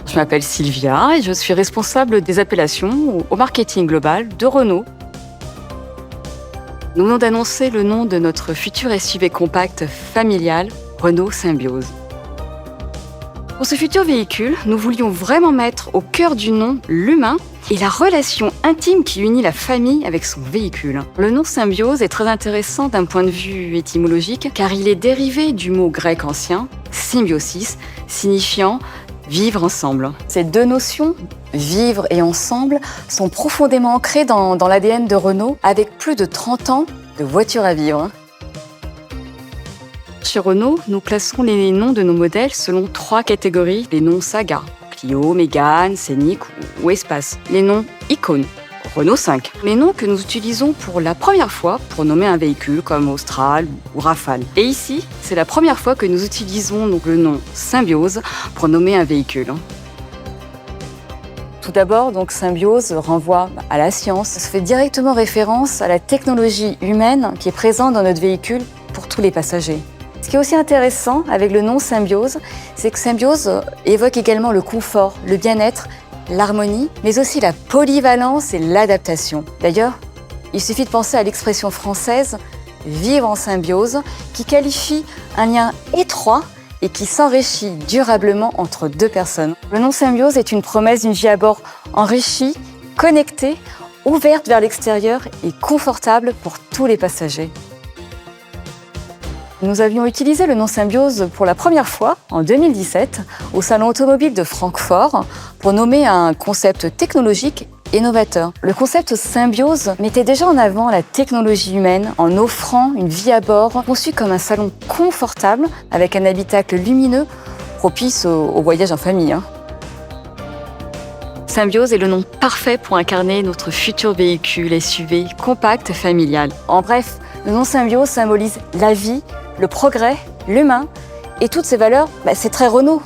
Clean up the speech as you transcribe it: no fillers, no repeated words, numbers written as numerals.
Je m'appelle Sylvia et je suis responsable des appellations au marketing global de Renault. Nous venons d'annoncer le nom de notre futur SUV compact familial, Renault Symbiose. Pour ce futur véhicule, nous voulions vraiment mettre au cœur du nom l'humain et la relation intime qui unit la famille avec son véhicule. Le nom Symbiose est très intéressant d'un point de vue étymologique car il est dérivé du mot grec ancien, symbiosis, signifiant vivre ensemble. Ces deux notions, vivre et ensemble, sont profondément ancrées dans l'ADN de Renault avec plus de 30 ans de voiture à vivre. Chez Renault, nous classons les noms de nos modèles selon 3 catégories. Les noms saga, Clio, Mégane, Scénic ou Espace. Les noms icônes, Renault 5. Les noms que nous utilisons pour la première fois pour nommer un véhicule comme Austral ou Rafale. Et ici, c'est la première fois que nous utilisons donc le nom Symbiose pour nommer un véhicule. Tout d'abord, donc Symbiose renvoie à la science. Ça fait directement référence à la technologie humaine qui est présente dans notre véhicule pour tous les passagers. Ce qui est aussi intéressant avec le nom Symbiose, c'est que Symbiose évoque également le confort, le bien-être, l'harmonie, mais aussi la polyvalence et l'adaptation. D'ailleurs, il suffit de penser à l'expression française « vivre en symbiose » qui qualifie un lien étroit et qui s'enrichit durablement entre deux personnes. Le nom Symbiose est une promesse d'une vie à bord enrichie, connectée, ouverte vers l'extérieur et confortable pour tous les passagers. Nous avions utilisé le nom Symbiose pour la première fois en 2017 au Salon automobile de Francfort pour nommer un concept technologique et novateur. Le concept Symbiose mettait déjà en avant la technologie humaine en offrant une vie à bord conçue comme un salon confortable avec un habitacle lumineux propice au voyage en famille. Symbiose est le nom parfait pour incarner notre futur véhicule SUV compact familial. En bref, le nom Symbiose symbolise la vie, le progrès, l'humain et toutes ces valeurs, c'est très Renault.